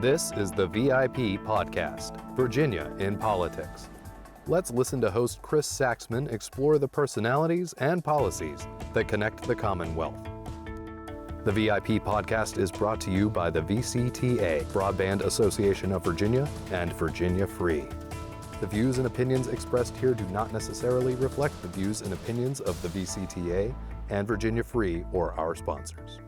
This is the VIP Podcast, Virginia in Politics. Let's listen to host Chris Saxman explore the personalities and policies that connect the Commonwealth. The VIP Podcast is brought to you by the VCTA, Broadband Association of Virginia, and Virginia Free. The views and opinions expressed here do not necessarily reflect the views and opinions of the VCTA and Virginia Free or our sponsors.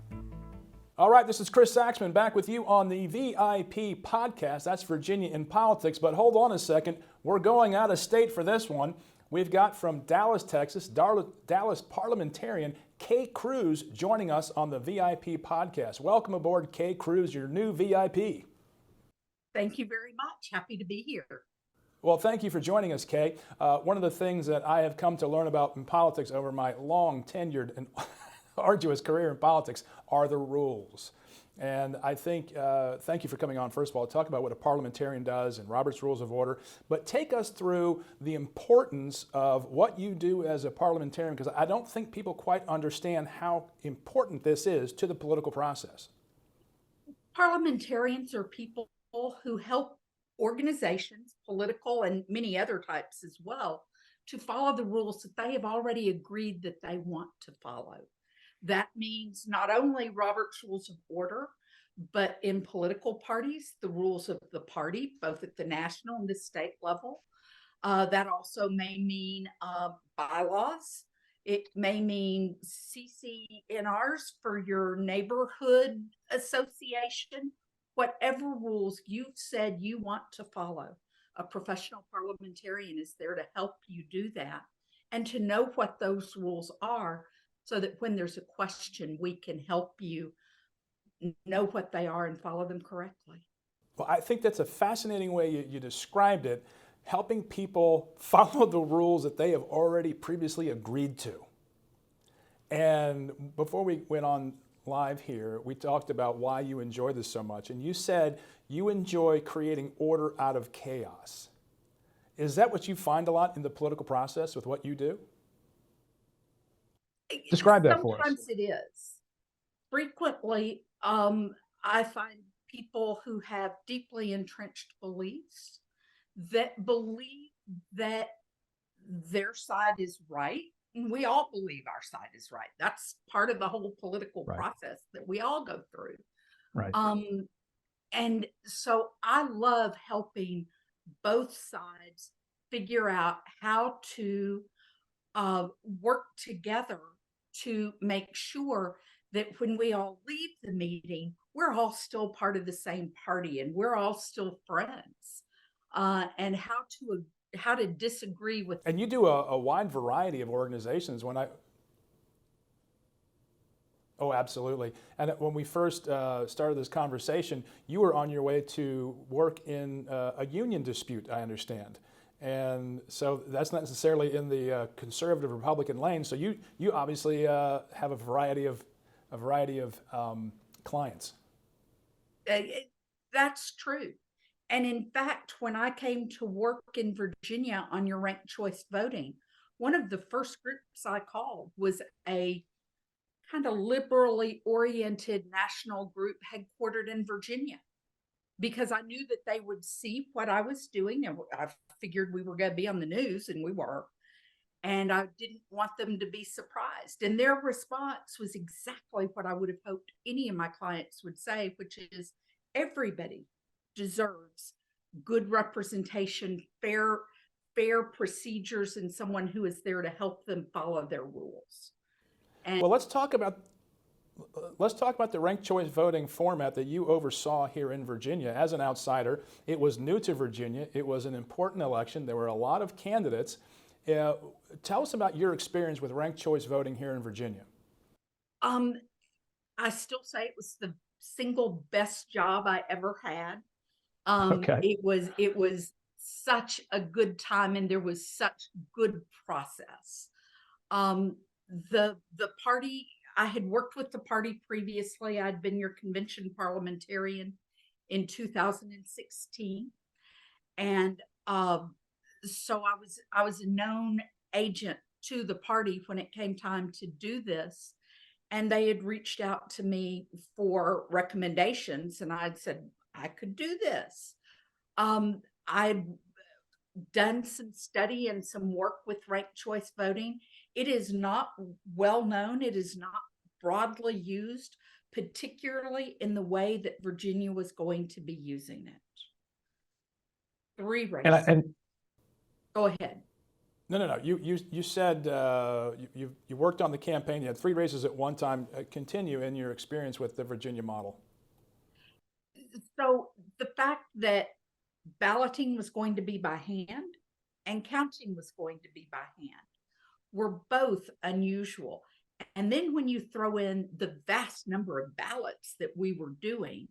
All right, this is Chris Saxman back with you on the VIP Podcast. That's Virginia in Politics, but hold on a second. We're going out of state for this one. We've got from Dallas, Texas, Dallas Parliamentarian Kay Crews joining us on the VIP Podcast. Welcome aboard, Kay Crews, your new VIP. Thank you very much. Happy to be here. Well, thank you for joining us, Kay. One of the things that I have come to learn about in politics over my long tenured and arduous career in politics are the rules. And I think, thank you for coming on, first of all, to talk about what a parliamentarian does and Robert's Rules of Order, but take us through the importance of what you do as a parliamentarian, because I don't think people quite understand how important this is to the political process. Parliamentarians are people who help organizations, political and many other types as well, to follow the rules that they have already agreed that they want to follow. That means not only Robert's Rules of Order, but in political parties, the rules of the party, both at the national and the state level. That also may mean bylaws. It may mean CC&Rs for your neighborhood association. Whatever rules you've said you want to follow, a professional parliamentarian is there to help you do that and to know what those rules are, so that when there's a question, we can help you know what they are and follow them correctly. Well, I think that's a fascinating way you described it, helping people follow the rules that they have already previously agreed to. And before we went on live here, we talked about why you enjoy this so much. And you said you enjoy creating order out of chaos. Is that what you find a lot in the political process with what you do? Describe that for us. Sometimes it is. Frequently, I find people who have deeply entrenched beliefs that believe that their side is right. And we all believe our side is right. That's part of the whole political process that we all go through. Right. And so I love helping both sides figure out how to work together to make sure that when we all leave the meeting, we're all still part of the same party and we're all still friends, and how to disagree with. And you do a wide variety of organizations. Oh, absolutely. And when we first started this conversation, you were on your way to work in a union dispute, I understand. And so that's not necessarily in the conservative Republican lane. So you obviously have a variety of clients. That's true. And in fact, when I came to work in Virginia on your ranked choice voting, one of the first groups I called was a kind of liberally oriented national group headquartered in Virginia, because I knew that they would see what I was doing. And I figured we were going to be on the news, and we were. And I didn't want them to be surprised. And their response was exactly what I would have hoped any of my clients would say, which is everybody deserves good representation, fair procedures, and someone who is there to help them follow their rules. And well, let's talk about the ranked choice voting format that you oversaw here in Virginia. As an outsider, it was new to Virginia. It was an important election. There were a lot of candidates. Tell us about your experience with ranked choice voting here in Virginia. I still say it was the single best job I ever had. Okay. It was such a good time, and there was such good process. The party, I had worked with the party previously. I'd been your convention parliamentarian in 2016. And so I was a known agent to the party when it came time to do this. And they had reached out to me for recommendations. And I'd said, I I could do this. I've done some study and some work with ranked choice voting. It is not well known. It is not broadly used, particularly in the way that Virginia was going to be using it. 3 races. Go ahead. No. You said you worked on the campaign. You had 3 races at one time. Continue in your experience with the Virginia model. So the fact that balloting was going to be by hand and counting was going to be by hand were both unusual. And then when you throw in the vast number of ballots that we were doing,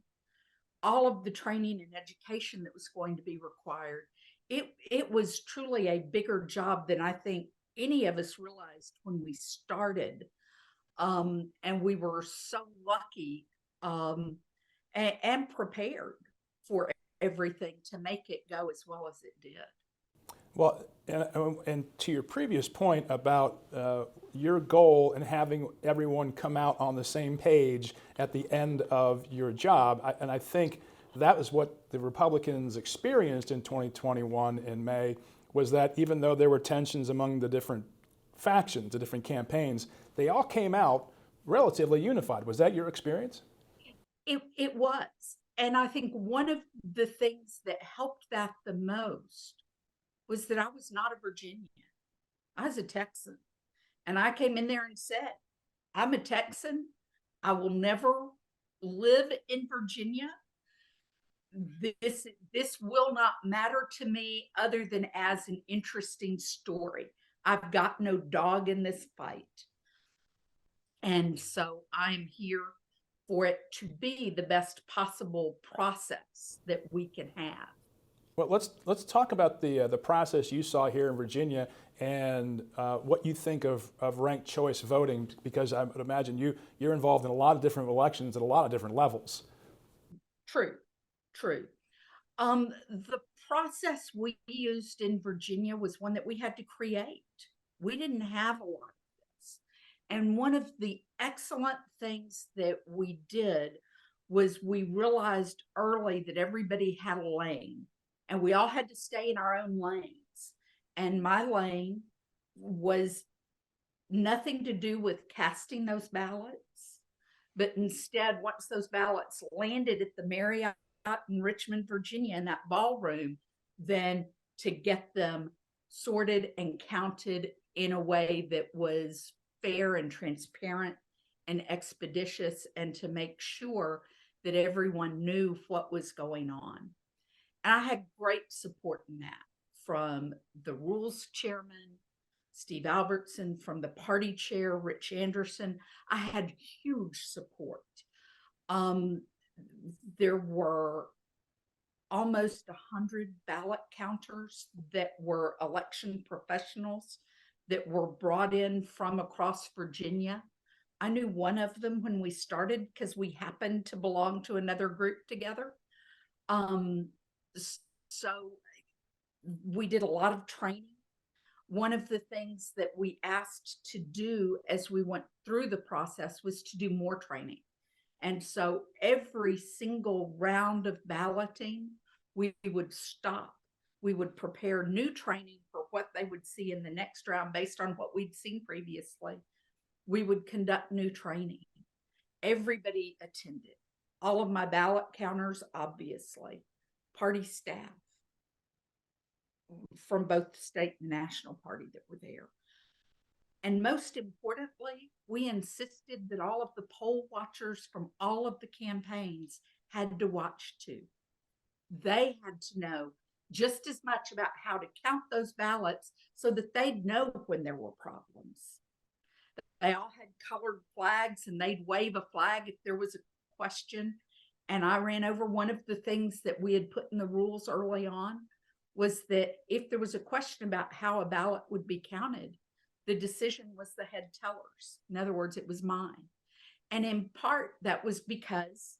all of the training and education that was going to be required, it was truly a bigger job than I think any of us realized when we started. And we were so lucky and prepared for everything to make it go as well as it did. Well, and to your previous point about your goal and having everyone come out on the same page at the end of your job, I think that was what the Republicans experienced in 2021 in May, was that even though there were tensions among the different factions, the different campaigns, they all came out relatively unified. Was that your experience? It was. And I think one of the things that helped that the most was that I was not a Virginian. I was a Texan. And I came in there and said, I'm a Texan. I will never live in Virginia. This will not matter to me other than as an interesting story. I've got no dog in this fight. And so I'm here for it to be the best possible process that we can have. Well, let's talk about the process you saw here in Virginia and what you think of ranked choice voting, because I would imagine you're involved in a lot of different elections at a lot of different levels. True. The process we used in Virginia was one that we had to create. We didn't have a lot of this. And one of the excellent things that we did was we realized early that everybody had a lane and we all had to stay in our own lanes. And my lane was nothing to do with casting those ballots, but instead, once those ballots landed at the Marriott in Richmond, Virginia, in that ballroom, then to get them sorted and counted in a way that was fair and transparent and expeditious, and to make sure that everyone knew what was going on. And I had great support in that from the rules chairman, Steve Albertson, from the party chair, Rich Anderson. I had huge support. There were almost 100 ballot counters that were election professionals that were brought in from across Virginia. I knew one of them when we started because we happened to belong to another group together. So we did a lot of training. One of the things that we asked to do as we went through the process was to do more training. And so every single round of balloting, we would stop. We would prepare new training for what they would see in the next round based on what we'd seen previously. We would conduct new training. Everybody attended. All of my ballot counters, obviously, party staff from both the state and national party that were there. And most importantly, we insisted that all of the poll watchers from all of the campaigns had to watch too. They had to know just as much about how to count those ballots so that they'd know when there were problems. They all had colored flags and they'd wave a flag if there was a question. And I ran over one of the things that we had put in the rules early on was that if there was a question about how a ballot would be counted, the decision was the head teller's. In other words, it was mine. And in part, that was because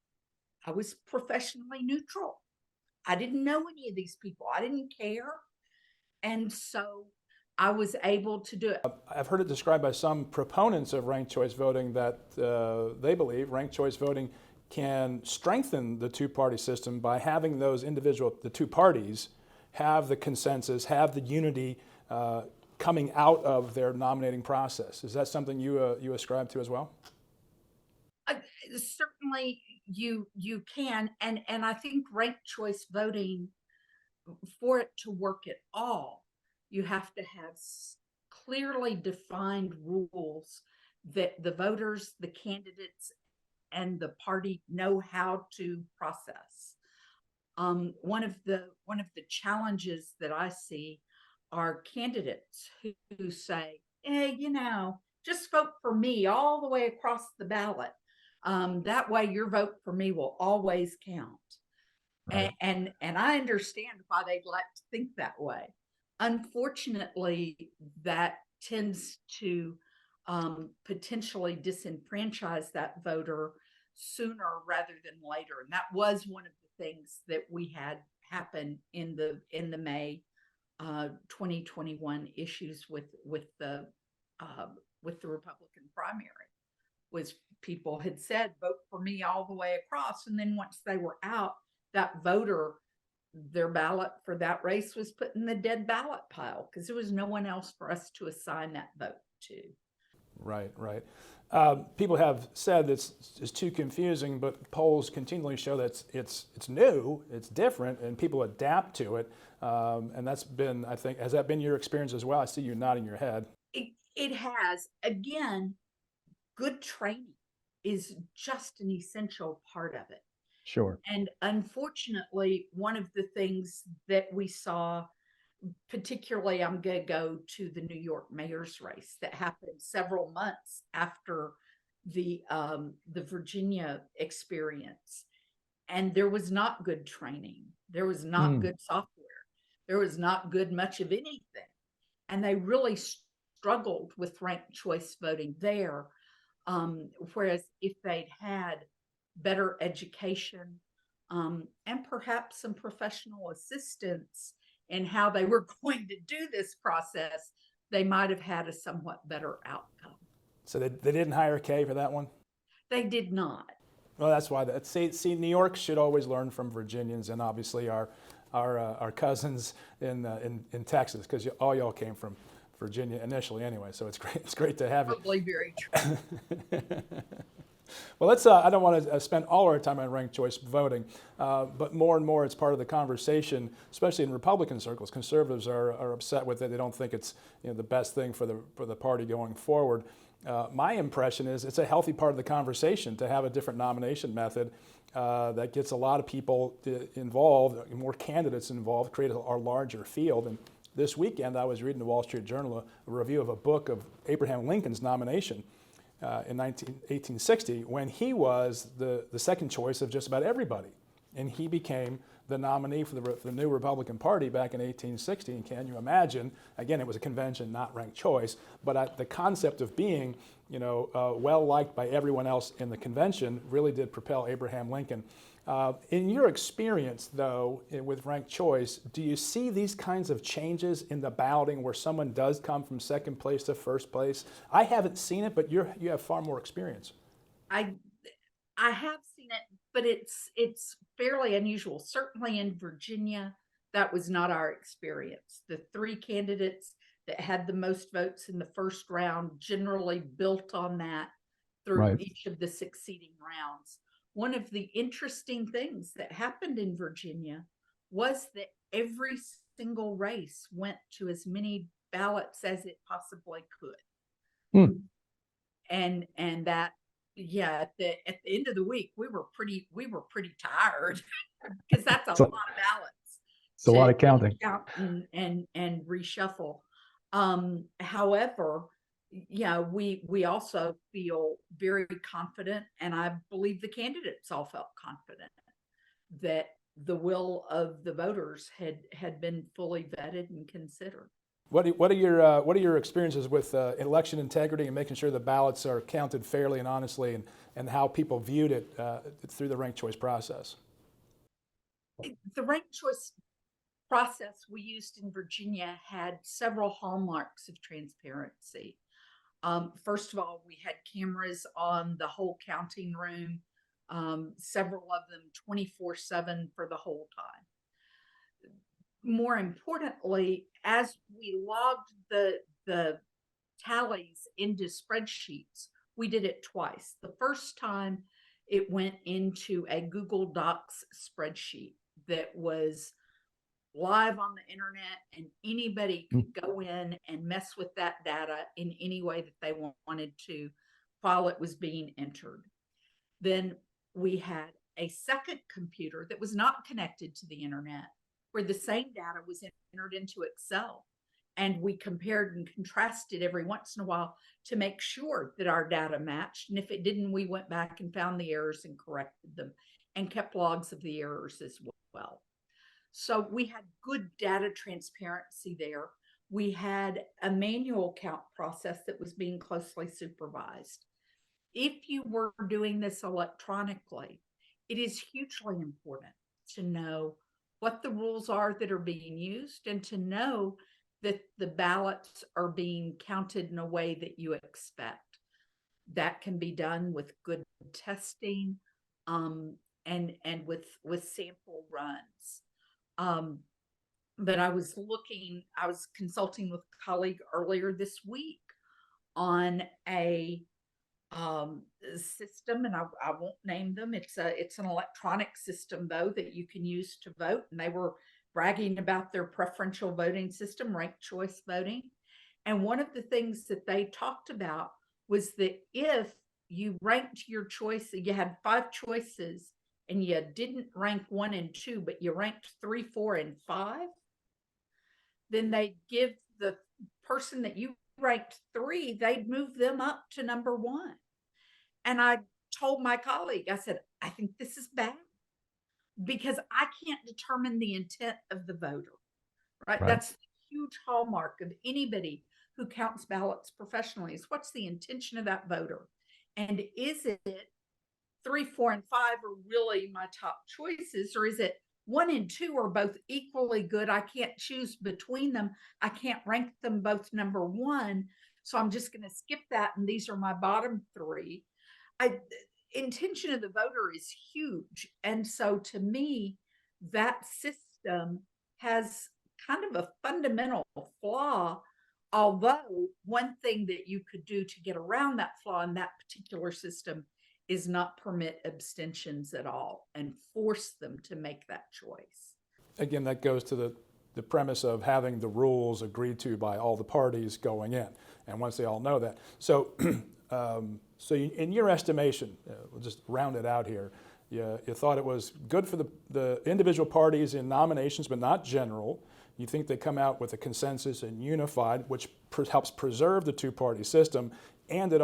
I was professionally neutral. I didn't know any of these people. I didn't care. And so I was able to do it. I've heard it described by some proponents of ranked choice voting that they believe ranked choice voting can strengthen the two-party system by having the two parties have the consensus, have the unity coming out of their nominating process. Is that something you ascribe to as well? Certainly you can, and I think ranked choice voting, for it to work at all, you have to have clearly defined rules that the voters, the candidates, and the party know how to process. One of the challenges that I see are candidates who say, "Hey, just vote for me all the way across the ballot. That way, your vote for me will always count." Right. And I understand why they'd like to think that way. Unfortunately, that tends to potentially disenfranchise that voter sooner rather than later. And that was one of the things that we had happen in the May 2021 issues with the Republican primary. Was people had said vote for me all the way across, and then once they were out, that voter, their ballot for that race was put in the dead ballot pile because there was no one else for us to assign that vote to. Right. People have said it's too confusing, but polls continually show that it's new, it's different, and people adapt to it. And that's been, I think, has that been your experience as well? I see you nodding your head. It has. Again, good training is just an essential part of it. Sure. And unfortunately, one of the things that we saw, particularly, I'm going to go to the New York mayor's race that happened several months after the Virginia experience. And there was not good training. There was not good software. There was not good much of anything. And they really struggled with ranked choice voting there. Whereas if they'd had better education and perhaps some professional assistance in how they were going to do this process, they might have had a somewhat better outcome. So they didn't hire Kay for that one? They did not. Well, that's why. See, New York should always learn from Virginians and obviously our cousins in Texas, because all y'all came from Virginia initially anyway. So it's great. It's great to have you. Probably very true. Well, let's. I don't want to spend all our time on ranked choice voting, but more and more it's part of the conversation, especially in Republican circles. Conservatives are upset with it. They don't think it's the best thing for the party going forward. My impression is it's a healthy part of the conversation to have a different nomination method that gets a lot of people involved, more candidates involved, create a larger field. And this weekend, I was reading the Wall Street Journal, a review of a book of Abraham Lincoln's nomination in 1860, when he was the second choice of just about everybody. And he became the nominee for the new Republican Party back in 1860. And can you imagine, again, it was a convention, not ranked choice, but the concept of being well-liked by everyone else in the convention really did propel Abraham Lincoln. In your experience, though, with ranked choice, do you see these kinds of changes in the balloting where someone does come from second place to first place? I haven't seen it, but you have far more experience. I have seen it, but it's fairly unusual. Certainly in Virginia, that was not our experience. The three candidates that had the most votes in the first round generally built on that through each of the succeeding rounds. One of the interesting things that happened in Virginia was that every single race went to as many ballots as it possibly could. And that, at the end of the week, we were pretty tired because that's a lot of ballots. It's a lot of counting. Count and reshuffle. However, we also feel very confident, and I believe the candidates all felt confident that the will of the voters had been fully vetted and considered. What are your experiences with election integrity and making sure the ballots are counted fairly and honestly, and how people viewed it through the ranked choice process? The ranked choice process we used in Virginia had several hallmarks of transparency. First of all, we had cameras on the whole counting room. several of them 24/7 for the whole time. More importantly, as we logged the tallies into spreadsheets, we did it twice. The first time it went into a Google Docs spreadsheet that was live on the internet, and anybody could go in and mess with that data in any way that they wanted to while it was being entered. Then we had a second computer that was not connected to the internet, where the same data was entered into Excel. And we compared and contrasted every once in a while to make sure that our data matched. And if it didn't, we went back and found the errors and corrected them and kept logs of the errors as well. So we had good data transparency there. We had a manual count process that was being closely supervised. If you were doing this electronically, it is hugely important to know what the rules are that are being used and to know that the ballots are being counted in a way that you expect. That can be done with good testing and with sample runs. But I was consulting with a colleague earlier this week on a system, and I won't name them. It's an electronic system though that you can use to vote, and they were bragging about their preferential voting system, ranked choice voting. And one of the things that they talked about was that if you ranked your choice, you had 5 choices and you didn't rank 1 and 2, but you ranked 3, 4, and 5, then they give the person that you ranked 3, they'd move them up to number 1. And I told my colleague, I said, I think this is bad because I can't determine the intent of the voter, right? That's the huge hallmark of anybody who counts ballots professionally is what's the intention of that voter? And is it 3, 4, and 5 are really my top choices, or is it 1 and 2 are both equally good? I can't choose between them. I can't rank them both number 1. So I'm just going to skip that. And these are my bottom 3. Intention of the voter is huge. And so to me, that system has kind of a fundamental flaw, although one thing that you could do to get around that flaw in that particular system is not permit abstentions at all and force them to make that choice. Again, that goes to the premise of having the rules agreed to by all the parties going in. And once they all know that. So, in your estimation, we'll just round it out here, you thought it was good for the individual parties in nominations, but not general. You think they come out with a consensus and unified, which helps preserve the two-party system, and it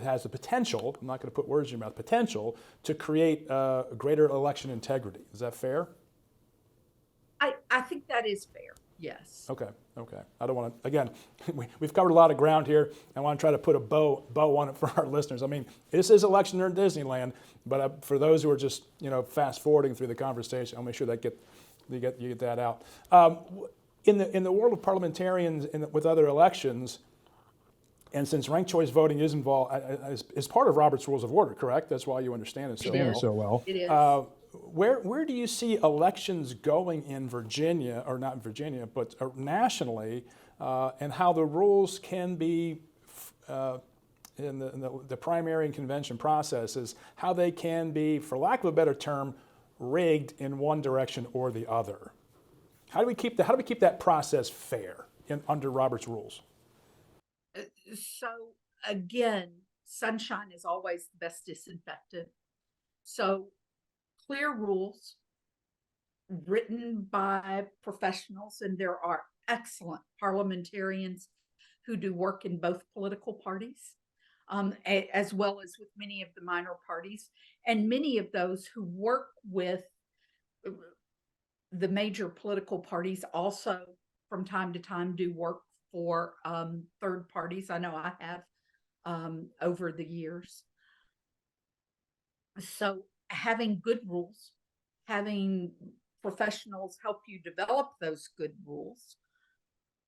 has the potential, I'm not going to put words in your mouth, potential to create greater election integrity. Is that fair? I think that is fair, yes. Okay. I don't want to, again, we've covered a lot of ground here. I want to try to put a bow on it for our listeners. I mean, this is election in Disneyland, but for those who are just, fast forwarding through the conversation, I'll make sure that you get that out. In the world of parliamentarians with other elections, and since ranked choice voting is involved, is part of Robert's Rules of Order, correct? That's why you understand it so well. It is. Where do you see elections going in Virginia, or not in Virginia, but nationally, and how the rules can be in the primary and convention processes, how they can be, for lack of a better term, rigged in one direction or the other? How do we keep that process fair under Robert's Rules? So again, sunshine is always the best disinfectant. So clear rules written by professionals, and there are excellent parliamentarians who do work in both political parties, as well as with many of the minor parties, and many of those who work with the major political parties also from time to time do work for third parties. I know I have over the years. So having good rules, having professionals help you develop those good rules,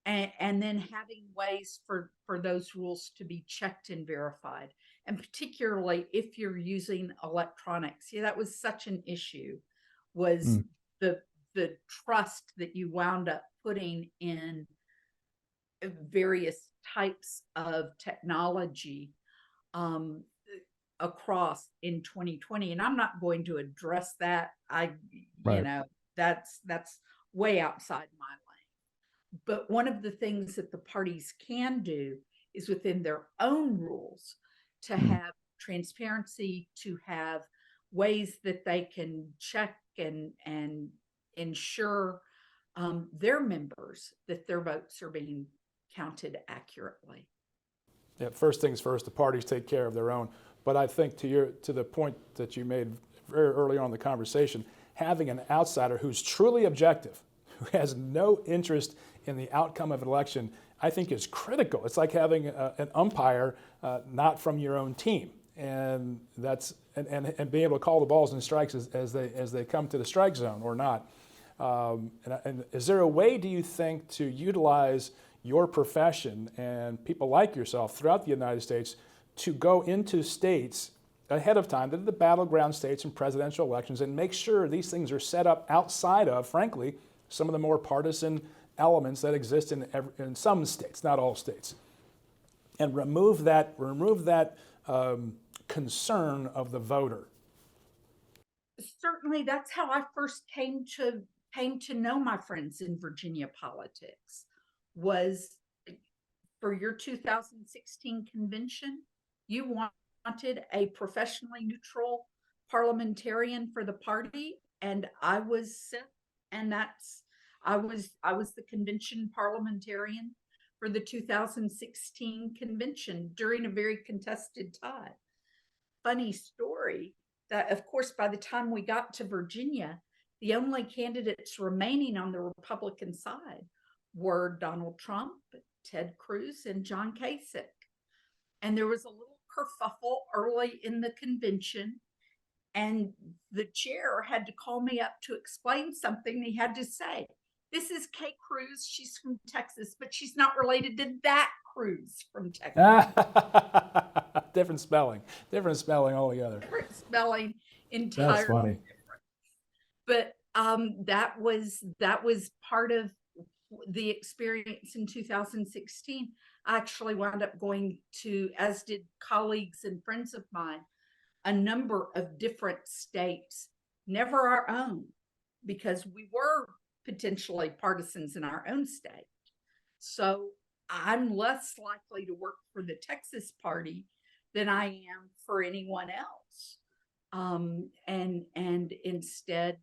and then having ways for those rules to be checked and verified. and particularly if you're using electronics. Yeah, that was such an issue, was the trust that you wound up putting in various types of technology across in 2020. And I'm not going to address that. That's way outside my lane. But one of the things that the parties can do is within their own rules to have transparency, to have ways that they can check and ensure their members that their votes are being counted accurately. Yeah, first things first, the parties take care of their own. But I think to the point that you made very early on in the conversation, having an outsider who's truly objective, who has no interest in the outcome of an election, I think is critical. It's like having an umpire not from your own team, and and being able to call the balls and strikes as they come to the strike zone or not. And is there a way, do you think, to utilize your profession and people like yourself throughout the United States to go into states ahead of time, the battleground states in presidential elections, and make sure these things are set up outside of, frankly, some of the more partisan elements that exist in some states, not all states, and remove that concern of the voter? Certainly, that's how I first came to know my friends in Virginia politics, was for your 2016 convention. You wanted a professionally neutral parliamentarian for the party, and I was sent, and I was the convention parliamentarian for the 2016 convention during a very contested time. Funny story that, of course, by the time we got to Virginia, the only candidates remaining on the Republican side were Donald Trump, Ted Cruz, and John Kasich. And there was a little kerfuffle early in the convention, and the chair had to call me up to explain something. He had to say, "This is Kay Crews. She's from Texas, but she's not related to that Cruz from Texas." Different spelling altogether. Different spelling, entirely. That's funny. But that was part of the experience in 2016. I actually wound up going to, as did colleagues and friends of mine, a number of different states, never our own, because we were potentially partisans in our own state. So I'm less likely to work for the Texas party than I am for anyone else. And instead,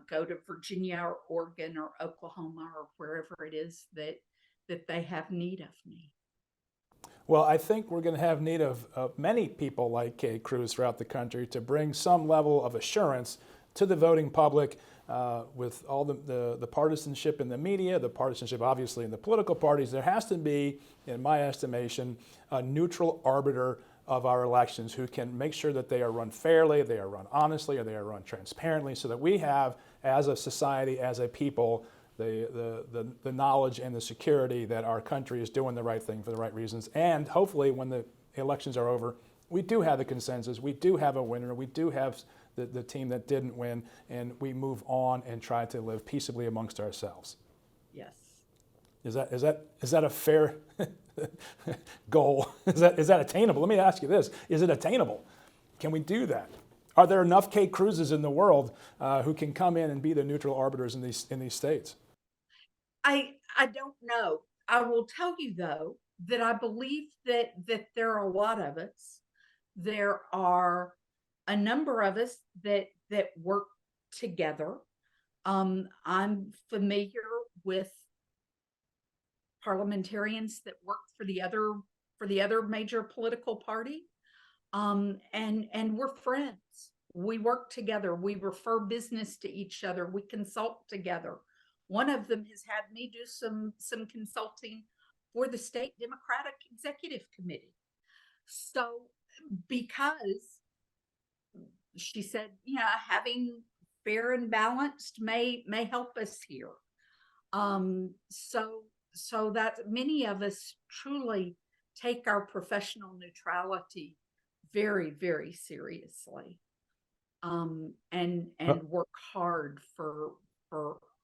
go to Virginia or Oregon or Oklahoma or wherever it is that they have need of me. Well, I think we're going to have need of many people like Kay Crews throughout the country to bring some level of assurance to the voting public, with all the partisanship in the media, the partisanship obviously in the political parties. There has to be, in my estimation, a neutral arbiter of our elections who can make sure that they are run fairly, they are run honestly, or they are run transparently, so that we have, as a society, as a people, the knowledge and the security that our country is doing the right thing for the right reasons. And hopefully when the elections are over, we do have the consensus, we do have a winner, we do have the team that didn't win, and we move on and try to live peaceably amongst ourselves. Yes. Is that a fair goal? Is that attainable? Let me ask you this: is it attainable? Can we do that? Are there enough Kay Crewses in the world who can come in and be the neutral arbiters in these states? I don't know. I will tell you though that I believe that there are a lot of us. There are a number of us that work together. I'm familiar with parliamentarians that work for the other major political party, and we're friends. We work together. We refer business to each other. We consult together. One of them has had me do some consulting for the state Democratic Executive Committee. So, because she said, having fair and balanced may help us here. So that many of us truly take our professional neutrality very, very seriously, and work hard for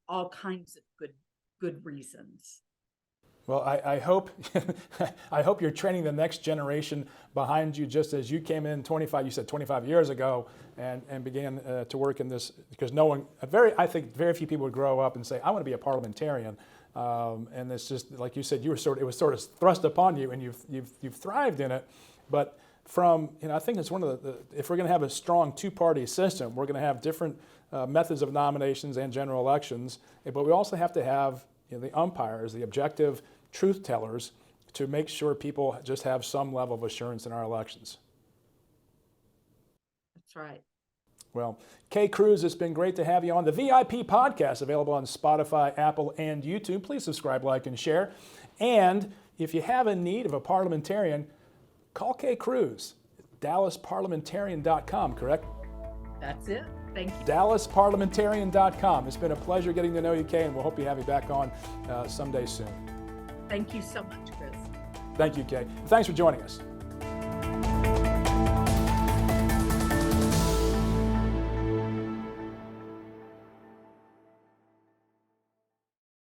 all kinds of good reasons. Well, I hope I hope you're training the next generation behind you, just as you came in 25 years ago, and began to work in this, because I think very few people would grow up and say, I want to be a parliamentarian. And it's just like you said, it was sort of thrust upon you, and you've thrived in it. But I think it's one of if we're going to have a strong two-party system, we're going to have different methods of nominations and general elections, but we also have to have the umpires, the objective truth tellers, to make sure people just have some level of assurance in our elections. That's right. Well, Kay Crews, it's been great to have you on the VIP podcast, available on Spotify, Apple, and YouTube. Please subscribe, like, and share. And if you have a need of a parliamentarian, call Kay Crews, DallasParliamentarian.com, correct? That's it. Thank you. DallasParliamentarian.com. It's been a pleasure getting to know you, Kay, and we'll hope you have you back on someday soon. Thank you so much, Chris. Thank you, Kay. Thanks for joining us.